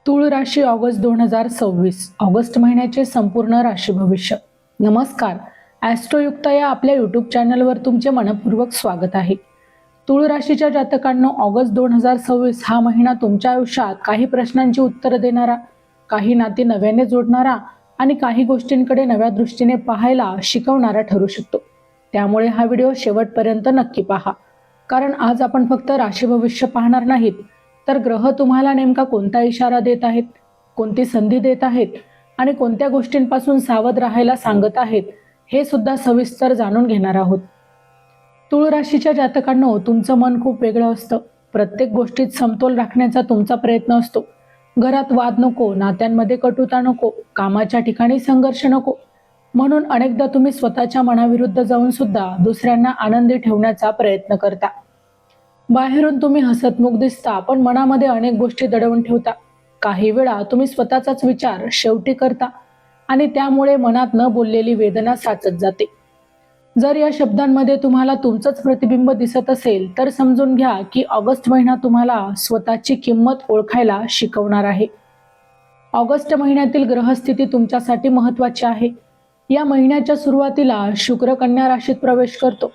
तूळ राशी August 2026 August महिन्याचे संपूर्ण राशी भविष्य. नमस्कार. ॲस्ट्रोयुक्ता या आपल्या यूट्यूब चॅनलवर तुमचे मनपूर्वक स्वागत आहे. तूळ राशीच्या जातकांनो, ऑगस्ट 2026 हा महिना तुमच्या आयुष्यात काही प्रश्नांची उत्तरं देणारा, काही नाती नव्याने जोडणारा आणि काही गोष्टींकडे नव्या दृष्टीने पाहायला शिकवणारा ठरू शकतो. त्यामुळे हा व्हिडिओ शेवटपर्यंत नक्की पहा, कारण आज आपण फक्त राशी भविष्य पाहणार नाहीत, तर ग्रह तुम्हाला नेमका कोणता इशारा देत आहेत, कोणती संधी देत आहेत आणि कोणत्या गोष्टींपासून सावध राहायला सांगत आहेत, हे सुद्धा सविस्तर जाणून घेणार आहोत. तूळ राशीच्या जातकांनो, तुमचं मन खूप वेगळं असतं. प्रत्येक गोष्टीत समतोल राखण्याचा तुमचा प्रयत्न असतो. घरात वाद नको, नात्यांमध्ये कटुता नको, कामाच्या ठिकाणी संघर्ष नको. म्हणून अनेकदा तुम्ही स्वतःच्या मनाविरुद्ध जाऊन सुद्धा दुसऱ्यांना आनंदी ठेवण्याचा प्रयत्न करता. बाहेरून तुम्ही हसतमुख दिसता, पण मनामध्ये अनेक गोष्टी दडवून ठेवता. काही वेळा तुम्ही स्वतःचाच विचार शेवटी करता आणि त्यामुळे मनात न बोललेली वेदना साचत जाते. जर या शब्दांमध्ये तुम्हाला तुमचंच प्रतिबिंब दिसत असेल, तर समजून घ्या की ऑगस्ट महिना तुम्हाला स्वतःची किंमत ओळखायला शिकवणार आहे. ऑगस्ट महिन्यातील ग्रहस्थिती तुमच्यासाठी महत्त्वाची आहे. या महिन्याच्या सुरुवातीला शुक्र कन्या राशीत प्रवेश करतो.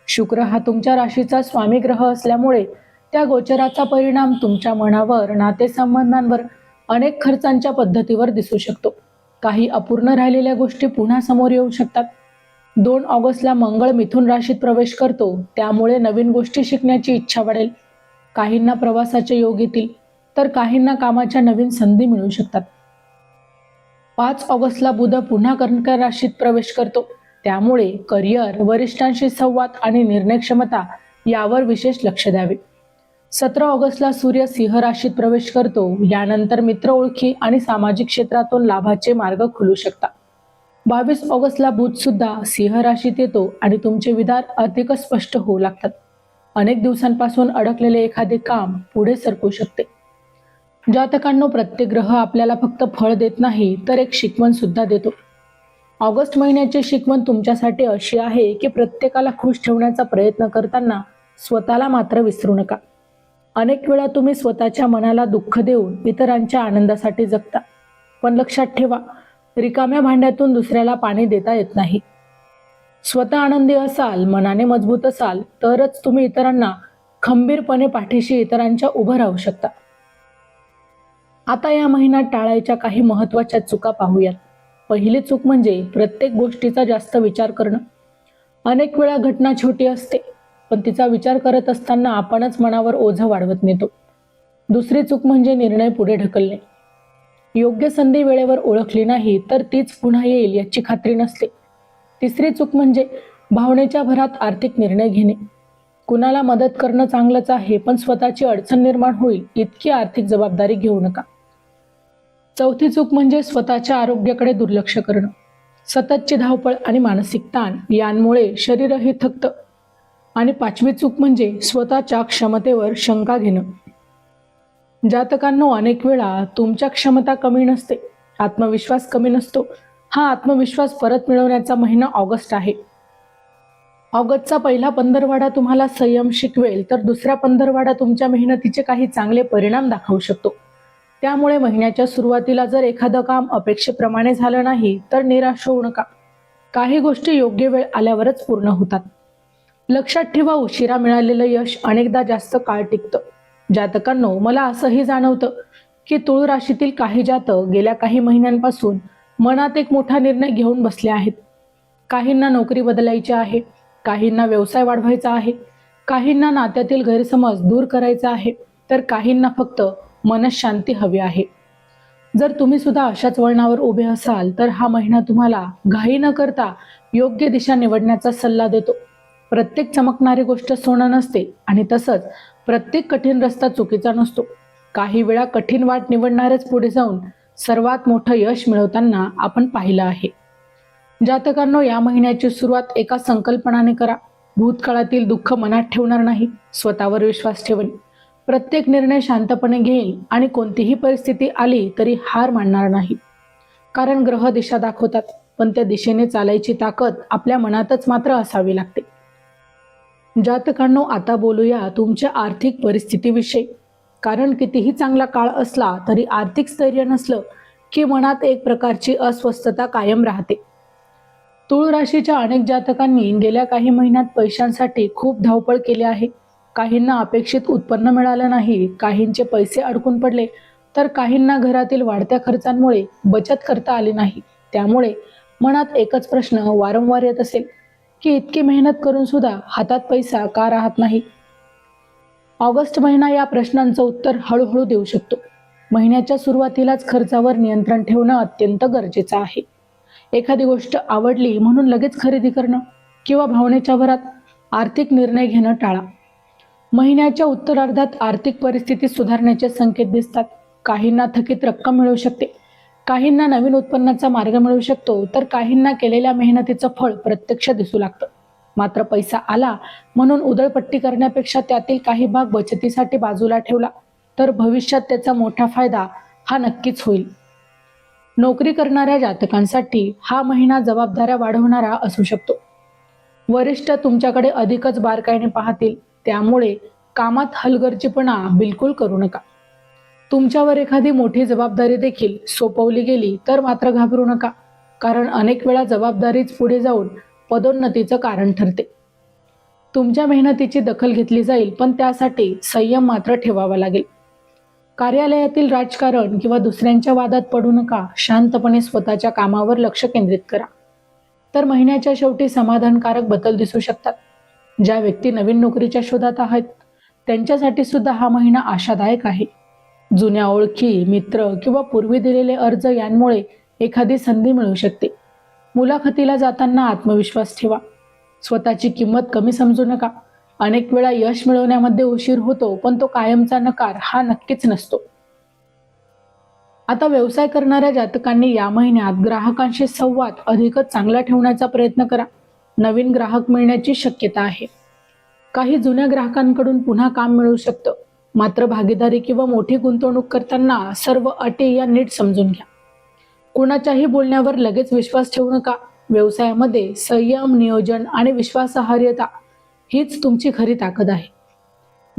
शुक्र हा तुमच्या राशीचा स्वामी ग्रह असल्यामुळे त्या गोचराचा परिणाम तुमच्या मनावर, नातेसंबंधांवर, अनेक खर्चांच्या पद्धतीवर दिसू शकतो. काही अपूर्ण राहिलेल्या गोष्टी पुन्हा समोर येऊ शकतात. 2 ऑगस्टला मंगळ मिथुन राशीत प्रवेश करतो, त्यामुळे नवीन गोष्टी शिकण्याची इच्छा वाढेल. काहींना प्रवासाचे योग येतील, तर काहींना कामाच्या नवीन संधी मिळू शकतात. 5 ऑगस्टला बुध पुन्हा कर्क राशीत प्रवेश करतो, त्यामुळे करिअर, वरिष्ठांशी संवाद आणि निर्णय क्षमता यावर विशेष लक्ष द्यावे. 17 ऑगस्टला सूर्य सिंह राशीत प्रवेश करतो. यानंतर मित्र, ओळखी आणि सामाजिक क्षेत्रातून लाभाचे मार्ग खुलू शकतात. 22 ऑगस्टला बुध सुद्धा सिंह राशीत येतो आणि तुमचे विचार अधिक स्पष्ट होऊ लागतात. अनेक दिवसांपासून अडकलेले एखादे काम पुढे सरकू शकते. जातकांनो, प्रत्येक ग्रह आपल्याला फक्त फळ देत नाही, तर एक शिकवण सुद्धा देतो. ऑगस्ट महिन्याची शिकवण तुमच्यासाठी अशी आहे की प्रत्येकाला खुश ठेवण्याचा प्रयत्न करताना स्वतःला मात्र विसरू नका. अनेक वेळा तुम्ही स्वतःच्या मनाला दुःख देऊन इतरांच्या आनंदासाठी जगता, पण लक्षात ठेवा, रिकाम्या भांड्यातून दुसऱ्याला पाणी देता येत नाही. स्वतः आनंदी असाल, मनाने मजबूत असाल, तरच तुम्ही इतरांना खंबीरपणे पाठीशी इतरांच्या उभं राहू शकता. आता या महिन्यात टाळायच्या काही महत्त्वाच्या चुका पाहूयात. पहिली चूक म्हणजे प्रत्येक गोष्टीचा जास्त विचार करणं. अनेक वेळा घटना छोटी असते, पण तिचा विचार करत असताना आपणच मनावर ओझं वाढवत नेतो. दुसरी चूक म्हणजे निर्णय पुढे ढकलणे. योग्य संधी वेळेवर ओळखली नाही तर तीच पुन्हा येईल याची खात्री नसते. तिसरी चूक म्हणजे भावनेच्या भरात आर्थिक निर्णय घेणे. कुणाला मदत करणं चांगलंच आहे, पण स्वतःची अडचण निर्माण होईल इतकी आर्थिक जबाबदारी घेऊ नका. चौथी चूक म्हणजे स्वतःच्या आरोग्याकडे दुर्लक्ष करणं. सततची धावपळ आणि मानसिक ताण यांमुळे शरीरही थकतं. आणि 5वी चूक म्हणजे स्वतःच्या क्षमतेवर शंका घेणं. जातकांनो, अनेक वेळा तुमच्या क्षमता कमी नसते, आत्मविश्वास कमी नसतो. हा आत्मविश्वास परत मिळवण्याचा महिना ऑगस्ट आहे. ऑगस्टचा पहिला पंधरवडा तुम्हाला संयम शिकवेल, तर दुसरा पंधरवडा तुमच्या मेहनतीचे काही चांगले परिणाम दाखवू शकतो. त्यामुळे महिन्याच्या सुरुवातीला जर एखादं काम अपेक्षेप्रमाणे झालं नाही, तर निराश होऊ नका. काही गोष्टी योग्य वेळ आल्यावरच पूर्ण होतात. लक्षात ठेवा, उशिरा मिळालेलं यश अनेकदा जास्त काळ टिकतं. जातकांनो, मला असंही जाणवतं की तूळ राशीतील काही जातक गेल्या काही महिन्यांपासून मनात एक मोठा निर्णय घेऊन बसले आहेत. काहींना नोकरी बदलायची आहे, काहींना व्यवसाय वाढवायचा आहे, काहींना नात्यातील गैरसमज दूर करायचा आहे, तर काहींना फक्त मनःशांती हवी आहे. जर तुम्ही सुद्धा अशाच वळणावर उभे असाल, तर हा महिना तुम्हाला घाई न करता योग्य दिशा निवडण्याचा सल्ला देतो. प्रत्येक चमकणारी गोष्ट सोनं नसते आणि तसंच प्रत्येक कठीण रस्ता चुकीचा नसतो. काही वेळा कठीण वाट निवडणारच पुढे जाऊन सर्वात मोठं यश मिळवताना आपण पाहिलं आहे. जातकांनो, या महिन्याची सुरुवात एका संकल्पनाने करा. भूतकाळातील दुःख मनात ठेवणार नाही, स्वतःवर विश्वास ठेवेन, प्रत्येक निर्णय शांतपणे घेईन आणि कोणतीही परिस्थिती आली तरी हार मानणार नाही. कारण ग्रह दिशा दाखवतात, पण त्या दिशेने चालायची ताकद आपल्या मनातच मात्र असावी लागते. जातकांनो, आता बोलूया तुमच्या आर्थिक परिस्थितीविषयी. कारण कितीही चांगला काळ असला तरी आर्थिक स्थैर्य नसलं की मनात एक प्रकारची अस्वस्थता कायम राहते. तूळ राशीच्या अनेक जातकांनी गेल्या काही महिन्यात पैशांसाठी खूप धावपळ केली आहे. काहींना अपेक्षित उत्पन्न मिळालं नाही, काहींचे पैसे अडकून पडले, तर काहींना घरातील वाढत्या खर्चांमुळे बचत करता आली नाही. त्यामुळे मनात एकच प्रश्न वारंवार येत असेल की इतकी मेहनत करून सुद्धा हातात पैसा का राहत नाही. ऑगस्ट महिना या प्रश्नांचं उत्तर हळूहळू देऊ शकतो. महिन्याच्या सुरुवातीलाच खर्चावर नियंत्रण ठेवणं अत्यंत गरजेचं आहे. एखादी गोष्ट आवडली म्हणून लगेच खरेदी करणं किंवा भावनेच्या भरात आर्थिक निर्णय घेणं टाळा. महिन्याच्या उत्तरार्धात आर्थिक परिस्थिती सुधारण्याचे संकेत दिसतात. काहींना थकीत रक्कम मिळू शकते, काहींना नवीन उत्पन्नाचा मार्ग मिळू शकतो, तर काहींना केलेल्या मेहनतीचं फळ प्रत्यक्ष दिसू लागतं. मात्र पैसा आला म्हणून उधळपट्टी करण्यापेक्षा त्यातील काही भाग बचतीसाठी बाजूला ठेवला तर भविष्यात त्याचा मोठा फायदा हा नक्कीच होईल. नोकरी करणाऱ्या जातकांसाठी हा महिना जबाबदाऱ्या वाढवणारा असू शकतो. वरिष्ठ तुमच्याकडे अधिकच बारकाईने पाहतील, त्यामुळे कामात हलगर्जीपणा बिलकुल करू नका. तुमच्यावर एखादी मोठी जबाबदारी देखील सोपवली गेली तर मात्र घाबरू नका, कारण अनेक वेळा जबाबदारीच पुढे जाऊन पदोन्नतीचं कारण ठरते. तुमच्या मेहनतीची दखल घेतली जाईल, पण त्यासाठी संयम मात्र ठेवावा लागेल. कार्यालयातील राजकारण किंवा दुसऱ्यांच्या वादात पडू नका. शांतपणे स्वतःच्या कामावर लक्ष केंद्रित करा. तर महिन्याच्या शेवटी समाधानकारक बदल दिसू शकतात. ज्या व्यक्ती नवीन नोकरीच्या शोधात आहेत त्यांच्यासाठी सुद्धा हा महिना आशादायक आहे. जुन्या ओळखी, मित्र किंवा पूर्वी दिलेले अर्ज यांमुळे एखादी संधी मिळू शकते. मुलाखतीला जाताना आत्मविश्वास ठेवा. स्वतःची किंमत कमी समजू नका. अनेक वेळा यश मिळवण्यामध्ये उशीर होतो, पण तो कायमचा नकार हा नक्कीच नसतो. आता व्यवसाय करणाऱ्या जातकांनी या महिन्यात ग्राहकांशी संवाद अधिकच चांगला ठेवण्याचा प्रयत्न करा. नवीन ग्राहक मिळण्याची शक्यता आहे. काही जुन्या ग्राहकांकडून पुन्हा काम मिळू शकतं. मात्र भागीदारी किंवा मोठी गुंतवणूक करताना सर्व अटी या नीट समजून घ्या. कोणाच्याही बोलण्यावर लगेच विश्वास ठेवू नका. व्यवसायामध्ये संयम, नियोजन आणि विश्वासार्हता हीच तुमची खरी ताकद आहे.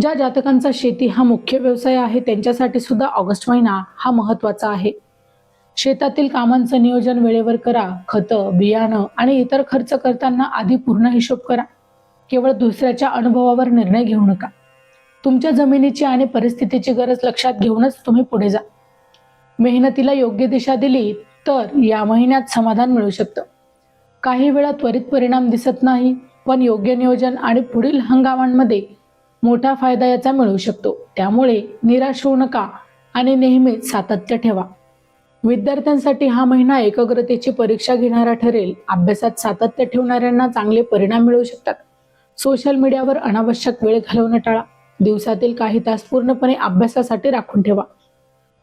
ज्या जातकांचा शेती हा मुख्य व्यवसाय आहे त्यांच्यासाठी सुद्धा ऑगस्ट महिना हा महत्त्वाचा आहे. शेतातील कामांचं नियोजन वेळेवर करा. खतं, बियाणं आणि इतर खर्च करताना आधी पूर्ण हिशोब करा. केवळ दुसऱ्याच्या अनुभवावर निर्णय घेऊ नका. तुमच्या जमिनीची आणि परिस्थितीची गरज लक्षात घेऊनच तुम्ही पुढे जा. मेहनतीला योग्य दिशा दिली तर या महिन्यात समाधान मिळू शकतं. काही वेळा त्वरित परिणाम दिसत नाही, पण योग्य नियोजन आणि पुढील हंगामांमध्ये मोठा फायदा याचा मिळू शकतो. त्यामुळे निराश होऊ नका आणि नेहमीच सातत्य ठेवा. विद्यार्थ्यांसाठी हा महिना एकाग्रतेची परीक्षा घेणारा ठरेल. अभ्यासात सातत्य ठेवणाऱ्यांना चांगले परिणाम मिळू शकतात. सोशल मीडियावर अनावश्यक वेळ घालवणं टाळा. दिवसातील काही तास पूर्णपणे अभ्यासासाठी राखून ठेवा.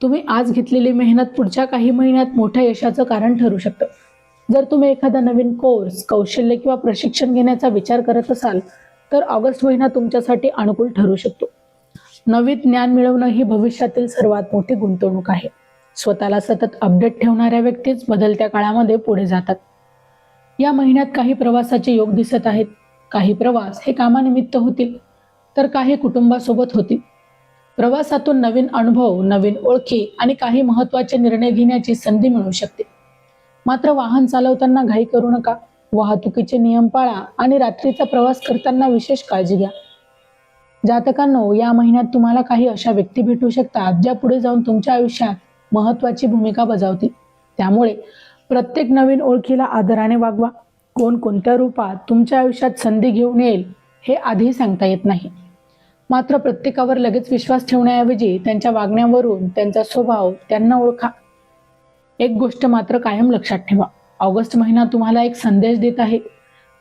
तुम्ही आज घेतलेली मेहनत पुढच्या काही महिन्यात मोठ्या यशाचं कारण ठरू शकतं. जर तुम्ही एखादा नवीन कोर्स, कौशल्य किंवा प्रशिक्षण घेण्याचा विचार करत असाल तर ऑगस्ट महिना तुमच्यासाठी अनुकूल ठरू शकतो. नवीन ज्ञान मिळवणं ही भविष्यातील सर्वात मोठी गुंतवणूक आहे. स्वतःला सतत अपडेट ठेवणाऱ्या व्यक्तीच बदलत्या काळामध्ये पुढे जातात. या महिन्यात काही प्रवासाचे योग दिसत आहेत. काही प्रवास हे कामानिमित्त होतील तर काही कुटुंबासोबत होतील. प्रवासातून नवीन अनुभव, नवीन ओळखी आणि काही महत्त्वाचे निर्णय घेण्याची संधी मिळू शकते. मात्र वाहन चालवताना घाई करू नका. वाहतुकीचे नियम पाळा आणि रात्रीचा प्रवास करताना विशेष काळजी घ्या. जातकांनो, या महिन्यात तुम्हाला काही अशा व्यक्ती भेटू शकतात ज्या पुढे जाऊन तुमच्या आयुष्यात महत्त्वाची भूमिका बजावतील. त्यामुळे प्रत्येक नवीन ओळखीला आदराने वागवा. कोण कोणत्या रूपात तुमच्या आयुष्यात संधी घेऊन येईल हे आधी सांगता येत नाही. मात्र प्रत्येकावर लगेच विश्वास ठेवण्याऐवजी त्यांच्या वागण्यावरून त्यांचा स्वभाव त्यांना ओळखा. एक गोष्ट मात्र कायम लक्षात ठेवा, ऑगस्ट महिना तुम्हाला एक संदेश देत आहे.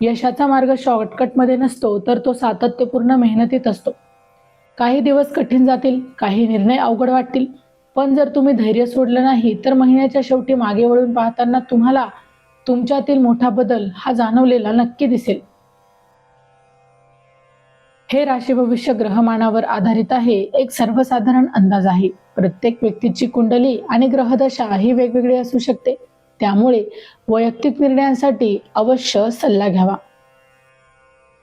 यशाचा मार्ग शॉर्टकटमध्ये नसतो, तर तो सातत्यपूर्ण मेहनतीत असतो. काही दिवस कठीण जातील, काही निर्णय अवघड वाटतील, पण जर तुम्ही धैर्य सोडलं नाही तर महिन्याच्या शेवटी मागे वळून पाहताना तुम्हाला तुमच्यातील मोठा बदल हा जाणवलेला नक्की दिसेल. हे राशी भविष्य ग्रहमानावर आधारित आहे. एक सर्वसाधारण अंदाज आहे. प्रत्येक व्यक्तीची कुंडली आणि ग्रहदशा ही वेगवेगळी असू शकते. त्यामुळे वैयक्तिक निर्णयांसाठी अवश्य सल्ला घ्यावा.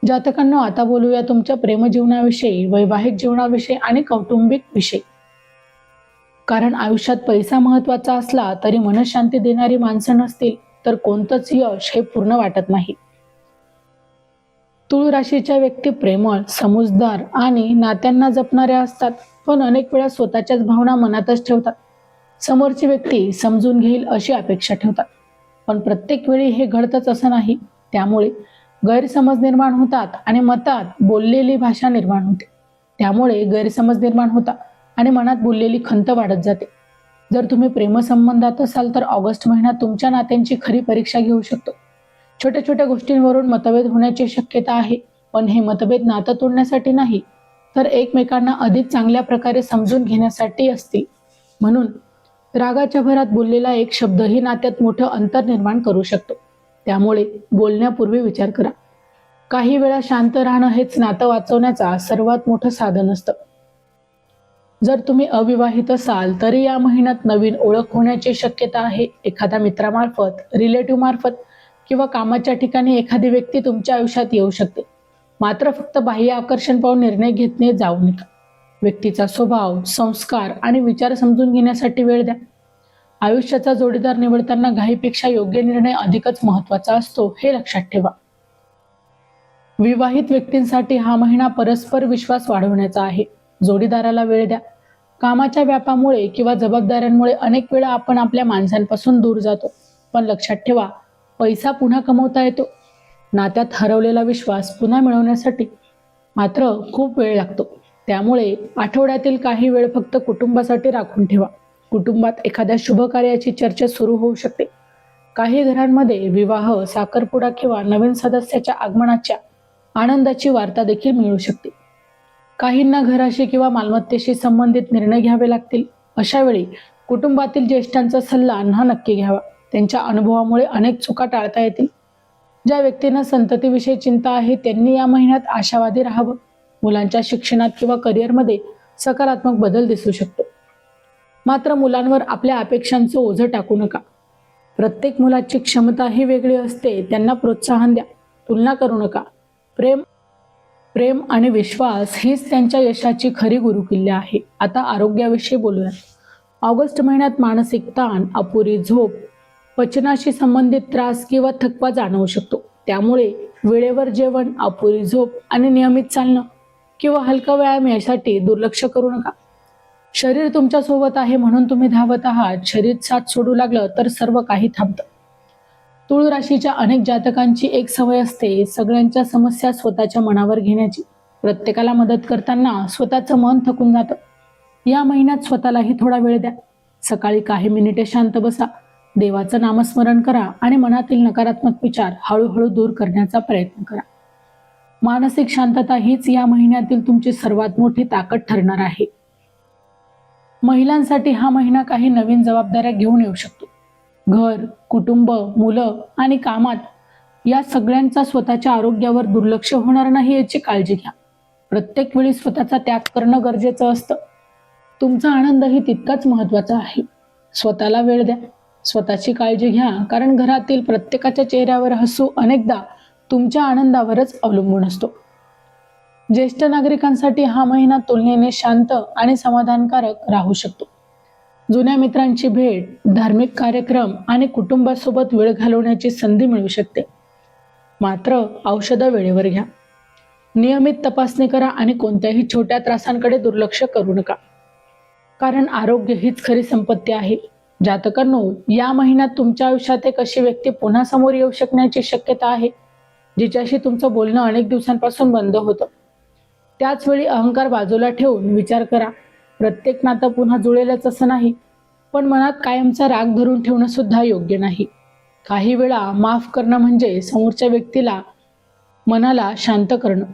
जातकांनो, आता बोलूया तुमच्या प्रेमजीवनाविषयी, वैवाहिक जीवनाविषयी आणि कौटुंबिक विषयी. कारण आयुष्यात पैसा महत्वाचा असला तरी मनशांती देणारी माणसं नसतील तर कोणतंच यश हे पूर्ण वाटत नाही. तुळ राशीच्या व्यक्ती प्रेमळ, समजदार आणि नात्यांना जपणाऱ्या असतात, पण अनेक वेळा स्वतःच्याच भावना मनातच ठेवतात. समोरची व्यक्ती समजून घेईल अशी अपेक्षा ठेवतात, पण प्रत्येक वेळी हे घडतच असं नाही. त्यामुळे गैरसमज निर्माण होतात आणि मतात बोललेली भाषा निर्माण होते. त्यामुळे गैरसमज निर्माण होतात आणि मनात बोललेली खंत वाढत जाते. जर तुम्ही प्रेमसंबंधात असाल तर ऑगस्ट महिना तुमच्या नात्यांची खरी परीक्षा घेऊ शकतो. छोट्या छोट्या गोष्टींवरून मतभेद होण्याची शक्यता आहे, पण हे मतभेद नातं तोडण्यासाठी नाही तर एकमेकांना अधिक चांगल्या प्रकारे समजून घेण्यासाठी असतील. म्हणून रागाच्या भरात बोललेला एक शब्दही नात्यात मोठं अंतर निर्माण करू शकतो. त्यामुळे बोलण्यापूर्वी विचार करा. काही वेळा शांत राहणं हेच नातं वाचवण्याचा सर्वात मोठं साधन असतं. जर तुम्ही अविवाहित असाल तरी या महिन्यात नवीन ओळख होण्याची शक्यता आहे. एखाद्या मित्रामार्फत, रिलेटिव्ह मार्फत किंवा कामाच्या ठिकाणी एखादी व्यक्ती तुमच्या आयुष्यात येऊ शकते. मात्र फक्त बाह्य आकर्षण पाहून निर्णय घेतले जाऊ नका. व्यक्तीचा स्वभाव, संस्कार आणि विचार समजून घेण्यासाठी वेळ द्या. आयुष्याचा जोडीदार निवडताना घाईपेक्षा योग्य निर्णय अधिकच महत्त्वाचा असतो, हे लक्षात ठेवा. विवाहित व्यक्तींसाठी हा महिना परस्पर विश्वास वाढवण्याचा आहे. जोडीदाराला वेळ द्या. कामाच्या व्यापामुळे किंवा जबाबदाऱ्यांमुळे अनेक वेळा आपण आपल्या माणसांपासून दूर जातो, पण लक्षात ठेवा, पैसा पुन्हा कमवता येतो. नात्यात हरवलेला विश्वास पुन्हा मिळवण्यासाठी मात्र खूप वेळ लागतो. त्यामुळे आठवड्यातील काही वेळ फक्त कुटुंबासाठी राखून ठेवा. कुटुंबात एखाद्या शुभ कार्याची चर्चा सुरू होऊ शकते. काही घरांमध्ये विवाह, साखरपुडा किंवा नवीन सदस्याच्या आगमनाच्या आनंदाची वार्ता देखील मिळू शकते. काहींना घराशी किंवा मालमत्तेशी संबंधित निर्णय घ्यावे लागतील. अशा वेळी कुटुंबातील ज्येष्ठांचा सल्ला नक्की घ्यावा. त्यांच्या अनुभवामुळे अनेक चुका टाळता येतील. ज्या व्यक्तींना संततीविषयी चिंता आहे त्यांनी या महिन्यात आशावादी राहावं. मुलांच्या शिक्षणात किंवा करिअरमध्ये सकारात्मक बदल दिसू शकतो. मात्र मुलांवर आपल्या अपेक्षांचं ओझं टाकू नका. प्रत्येक मुलाची क्षमता ही वेगळी असते. त्यांना प्रोत्साहन द्या, तुलना करू नका. प्रेम आणि विश्वास हीच त्यांच्या यशाची खरी गुरुकिल्ली आहे. आता आरोग्याविषयी बोलूयात. ऑगस्ट महिन्यात मानसिक ताण, अपुरी झोप, पचनाशी संबंधित त्रास किंवा थकवा जाणवू शकतो. त्यामुळे वेळेवर जेवण, अपुरी झोप आणि नियमित चालणं किंवा हलका व्यायाम यासाठी दुर्लक्ष करू नका. शरीर तुमच्या सोबत आहे म्हणून तुम्ही धावत आहात. शरीर साथ सोडू लागलं तर सर्व काही थांबतं. तुळ राशीच्या अनेक जातकांची एक सवय असते, सगळ्यांच्या समस्या स्वतःच्या मनावर घेण्याची. प्रत्येकाला मदत करताना स्वतःचं मन थकून जातं. या महिन्यात स्वतःलाही थोडा वेळ द्या. सकाळी काही मिनिटे शांत बसा, देवाचं नामस्मरण करा आणि मनातील नकारात्मक विचार हळूहळू दूर करण्याचा प्रयत्न करा. मानसिक शांतता हीच या महिन्यातील तुमची सर्वात मोठी ताकद ठरणार आहे. महिलांसाठी हा महिना काही नवीन जबाबदाऱ्या घेऊन येऊ शकतो. घर, कुटुंब, मुलं आणि कामात या सगळ्यांचा स्वतःच्या आरोग्यावर दुर्लक्ष होणार नाही याची काळजी घ्या. प्रत्येक वेळी स्वतःचा त्याग करणं गरजेचं असतं. तुमचा आनंदही तितकाच महत्त्वाचा आहे. स्वतःला वेळ द्या, स्वतःची काळजी घ्या, कारण घरातील प्रत्येकाच्या चेहऱ्यावर हसू अनेकदा तुमच्या आनंदावरच अवलंबून असतो. ज्येष्ठ नागरिकांसाठी हा महिना तुलनेने शांत आणि समाधानकारक राहू शकतो. जुन्या मित्रांची भेट, धार्मिक कार्यक्रम आणि कुटुंबासोबत वेळ घालवण्याची संधी मिळू शकते. मात्र औषधं वेळेवर घ्या. नियमित तपासणी करा आणि कोणत्याही छोट्या त्रासांकडे दुर्लक्ष करू नका, कारण आरोग्य हीच खरी संपत्ती आहे. जातकांनो, या महिन्यात तुमच्या आयुष्यात एक अशी व्यक्ती पुन्हा समोर येऊ शकण्याची शक्यता आहे जिच्याशी तुमचं बोलणं अनेक दिवसांपासून बंद होतं. त्याच वेळी अहंकार बाजूला ठेवून विचार करा. प्रत्येक नातं पुन्हा जुळेलच असं नाही, पण मनात कायमचा राग धरून ठेवणं सुद्धा योग्य नाही. काही वेळा माफ करणं म्हणजे समोरच्या व्यक्तीला मनाला शांत करणं,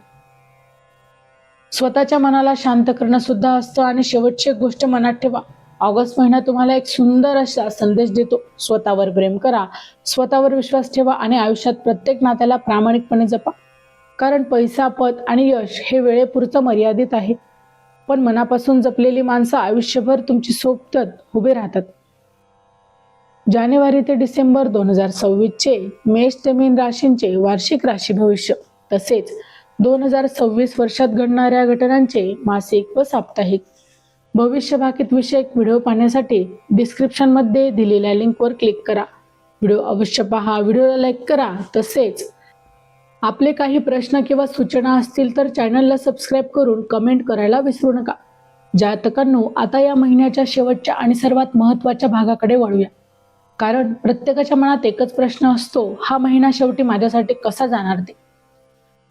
स्वतःच्या मनाला शांत करणं सुद्धा असतं. आणि शेवटची एक गोष्ट मनात ठेवा, ऑगस्ट महिना तुम्हाला एक सुंदर असा संदेश देतो. स्वतःवर प्रेम करा, स्वतःवर विश्वास ठेवा आणि आयुष्यात प्रत्येक नात्याला प्रामाणिकपणे जपा. कारण पैसा, पद आणि यश हे वेळेपुरतं मर्यादित आहे, पण मनापासून जपलेली माणसं आयुष्यभर तुमची सोबत उभे राहतात. जानेवारी ते डिसेंबर 2026 चे मेष ते मीन राशींचे वार्षिक राशी भविष्य तसेच 2026 वर्षात घडणाऱ्या घटनांचे मासिक व साप्ताहिक भविष्य भाकीत विषयक व्हिडिओ पाहण्यासाठी डिस्क्रिप्शनमध्ये दिलेल्या लिंकवर क्लिक करा. व्हिडिओ अवश्य पहा, व्हिडिओला लाईक करा. तसेच आपले काही प्रश्न किंवा सूचना असतील तर चॅनलला सबस्क्राईब करून कमेंट करायला विसरू नका. जातकांनो, आता या महिन्याच्या शेवटच्या आणि सर्वात महत्त्वाच्या भागाकडे वळूया. कारण प्रत्येकाच्या मनात एकच प्रश्न असतो, हा महिना शेवटी माझ्यासाठी कसा जाणार ते.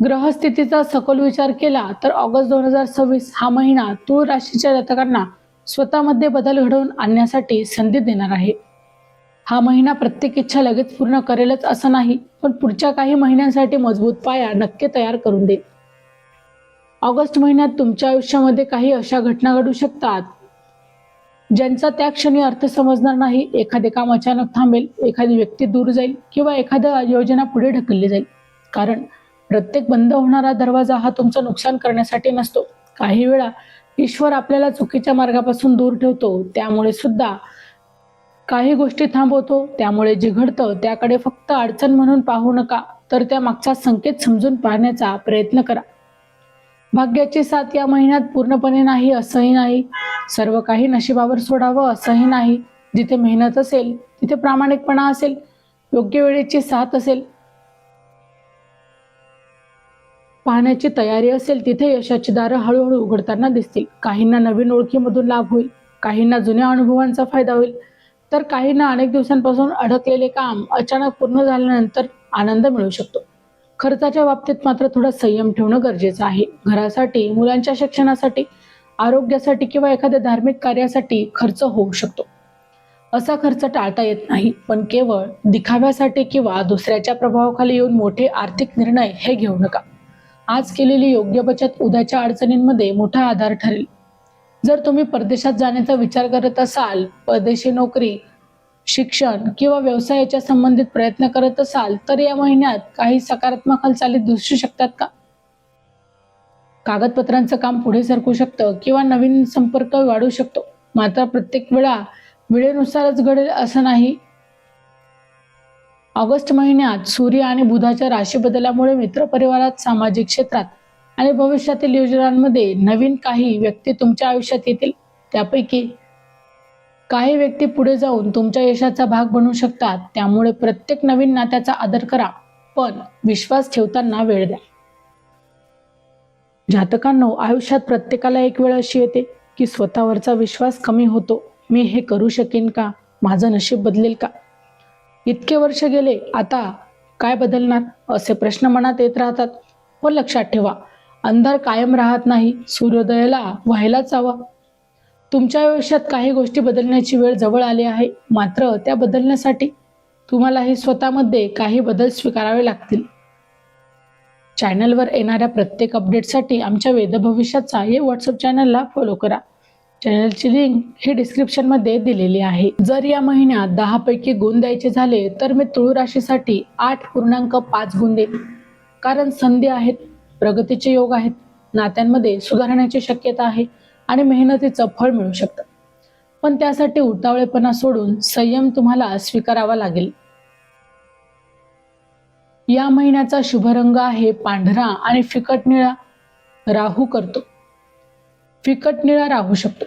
ग्रहस्थितीचा सखोल विचार केला तर ऑगस्ट 2026 हा महिना तूळ राशीच्या जातकांना स्वतःमध्ये बदल घडवून आणण्यासाठी संधी देणार आहे. हा महिना प्रत्येक इच्छा लगेच पूर्ण करेलच असं नाही, पण पुढच्या काही महिन्यांसाठी मजबूत पाया नक्की तयार करून देईल. ऑगस्ट महिन्यात तुमच्या आयुष्यामध्ये काही अशा घटना घडू शकतात ज्यांचा त्या क्षणी अर्थ समजणार नाही. एखादे काम अचानक थांबेल, एखादी व्यक्ती दूर जाईल किंवा एखाद्या योजना पुढे ढकलली जाईल. कारण प्रत्येक बंद होणारा दरवाजा हा तुमचं नुकसान करण्यासाठी नसतो. काही वेळा ईश्वर आपल्याला चुकीच्या मार्गापासून दूर ठेवतो, त्यामुळे सुद्धा काही गोष्टी थांबवतो. त्यामुळे जे घडतं त्याकडे फक्त अडचण म्हणून पाहू नका, तर त्या मागचा संकेत समजून पाहण्याचा प्रयत्न करा. भाग्याची साथ या महिन्यात पूर्णपणे नाही असंही नाही, सर्व काही नशिबावर सोडावं असंही नाही. जिथे मेहनत असेल तिथे प्रामाणिकपणा असेल, योग्य वेळेची साथ असेल, पाहण्याची तयारी असेल, तिथे यशाची दारं हळूहळू उघडताना दिसतील. काहींना नवीन ओळखीमधून लाभ होईल, काहींना जुन्या अनुभवांचा फायदा होईल, तर काहींना अनेक दिवसांपासून अडकलेले काम अचानक पूर्ण झाल्यानंतर आनंद मिळू शकतो. खर्चाच्या बाबतीत मात्र थोडा संयम ठेवणं गरजेचं आहे. घरासाठी, मुलांच्या शिक्षणासाठी, आरोग्यासाठी किंवा एखाद्या धार्मिक कार्यासाठी खर्च होऊ शकतो. असा खर्च टाळता येत नाही, पण केवळ दिखाव्यासाठी किंवा दुसऱ्याच्या प्रभावाखाली येऊन मोठे आर्थिक निर्णय हे घेऊ नका. आज केलेली योग्य बचत उद्याच्या अडचणींमध्ये मोठा आधार ठरेल. जर तुम्ही परदेशात जाण्याचा विचार करत असाल, परदेशी नोकरी, शिक्षण किंवा व्यवसायाच्या संबंधित प्रयत्न करत असाल, तर या महिन्यात काही सकारात्मक हालचाली दिसू शकतात का? कागदपत्रांचं काम पुढे सरकू शकतं किंवा नवीन संपर्क वाढू शकतो. मात्र प्रत्येक वेळेनुसारच घडेल असं नाही. ऑगस्ट महिन्यात सूर्य आणि बुधाच्या राशी बदलामुळे मित्रपरिवारात, सामाजिक क्षेत्रात आणि भविष्यातील योजनांमध्ये नवीन काही व्यक्ती तुमच्या आयुष्यात येतील. त्यापैकी काही व्यक्ती पुढे जाऊन तुमच्या यशाचा भाग बनू शकतात. त्यामुळे प्रत्येक नवीन नात्याचा आदर करा, पण विश्वास ठेवताना वेळ द्या. जातकांनो, आयुष्यात प्रत्येकाला एक वेळ अशी येते की स्वतःवरचा विश्वास कमी होतो. मी हे करू शकेन का? माझं नशीब बदलेल का? इतके वर्ष गेले, आता काय बदलणार? असे प्रश्न मनात येत राहतात. पण लक्षात ठेवा, अंधार कायम राहत नाही, सूर्योदयाला व्हायलाच हवा. तुमच्या आयुष्यात काही गोष्टी बदलण्याची वेळ जवळ आली आहे. मात्र त्या बदलण्यासाठी तुम्हालाही स्वतःमध्ये काही बदल स्वीकारावे लागतील. चॅनलवर येणाऱ्या प्रत्येक अपडेटसाठी आमच्या वेद भविष्याचा या व्हॉट्सअप चॅनलला फॉलो करा. चॅनलची लिंक ही डिस्क्रिप्शनमध्ये दिलेली आहे. जर या महिन्यात 10 पैकी गुण द्यायचे झाले तर मी तुळ राशीसाठी 8.5 गुण देईन. कारण संधी आहेत, प्रगतीचे योग आहेत, नात्यांमध्ये सुधारण्याची शक्यता आहे आणि मेहनतीचं फळ मिळू शकतं. पण त्यासाठी उतावळेपणा सोडून संयम तुम्हाला स्वीकारावा लागेल. या महिन्याचा शुभ रंग आहे पांढरा आणि फिकट निळा. राहू करतो. फिकट निळा राहू शकतो.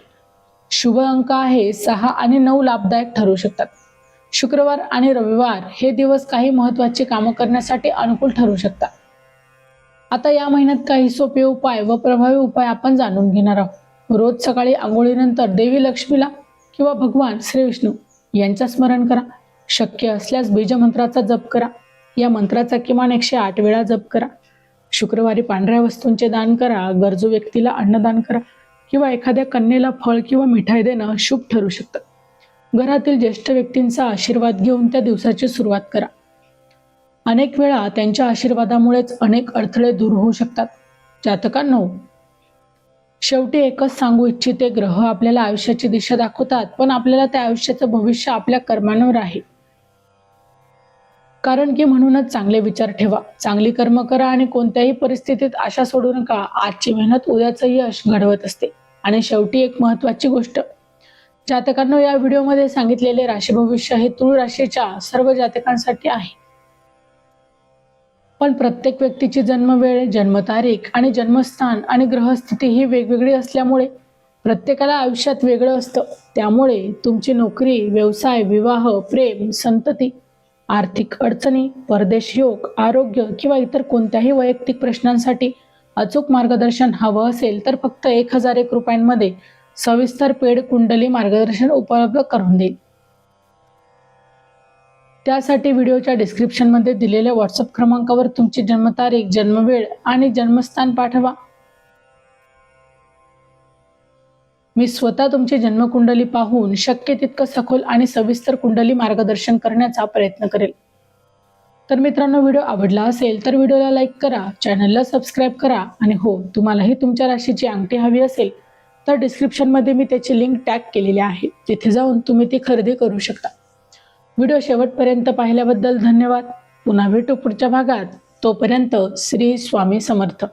शुभ अंक आहे 6 आणि 9 लाभदायक ठरू शकतात. शुक्रवार आणि रविवार हे दिवस काही महत्त्वाची कामं करण्यासाठी अनुकूल ठरू शकतात. आता या महिन्यात काही सोपे उपाय व प्रभावी उपाय आपण जाणून घेणार आहोत. रोज सकाळी आंघोळीनंतर देवी लक्ष्मीला किंवा भगवान श्री विष्णू यांचं स्मरण करा. शक्य असल्यास बीजमंत्राचा जप करा. या मंत्राचा किमान 108 वेळा जप करा. शुक्रवारी पांढऱ्या वस्तूंचे दान करा. गरजू व्यक्तीला अन्नदान करा किंवा एखाद्या कन्येला फळ किंवा मिठाई देणं शुभ ठरू शकतं. घरातील ज्येष्ठ व्यक्तींचा आशीर्वाद घेऊन त्या दिवसाची सुरुवात करा. अनेक वेळा त्यांच्या आशीर्वादामुळेच अनेक अडथळे दूर होऊ शकतात. जातकांनो, शेवटी एकच सांगू इच्छिते, ग्रह आपल्याला आयुष्याची दिशा दाखवतात, पण आपल्याला त्या आयुष्याचं भविष्य आपल्या कर्मांवर आहे. कारण की म्हणूनच चांगले विचार ठेवा, चांगली कर्म करा आणि कोणत्याही परिस्थितीत आशा सोडू नका. आजची मेहनत उद्याचं यश घडवत असते. आणि शेवटी एक महत्त्वाची गोष्ट, जातकांनो, या व्हिडिओमध्ये सांगितलेले राशी भविष्य हे तुळ राशीच्या सर्व जातकांसाठी आहे. पण प्रत्येक व्यक्तीची जन्मवेळ, जन्मतारीख आणि जन्मस्थान आणि ग्रहस्थिती ही वेगवेगळी असल्यामुळे प्रत्येकाला आयुष्यात वेगळं असतं. त्यामुळे तुमची नोकरी, व्यवसाय, विवाह, प्रेम, संतती, आर्थिक अडचणी, परदेश योग, आरोग्य किंवा इतर कोणत्याही वैयक्तिक प्रश्नांसाठी अचूक मार्गदर्शन हवं असेल तर फक्त 1001 रुपयांमध्ये सविस्तर पेड कुंडली मार्गदर्शन उपलब्ध करून देईल. त्यासाठी व्हिडिओच्या डिस्क्रिप्शनमध्ये दिलेल्या व्हॉट्सअप क्रमांकावर तुमची जन्मतारीख, जन्मवेळ आणि जन्मस्थान पाठवा. मी स्वतः तुमची जन्मकुंडली पाहून शक्य तितकं सखोल आणि सविस्तर कुंडली मार्गदर्शन करण्याचा प्रयत्न करेल. तर मित्रांनो, व्हिडिओ आवडला असेल तर व्हिडिओला लाईक करा, चॅनलला सबस्क्राईब करा आणि हो, तुम्हालाही तुमच्या राशीची अंगठी हवी असेल तर डिस्क्रिप्शनमध्ये मी त्याची लिंक टॅग केलेली आहे, तिथे जाऊन तुम्ही ती खरेदी करू शकता. व्हिडिओ शेवटपर्यंत पाहिल्याबद्दल धन्यवाद. पुन्हा भेटू पुढच्या भागात. तोपर्यंत श्री स्वामी समर्थ.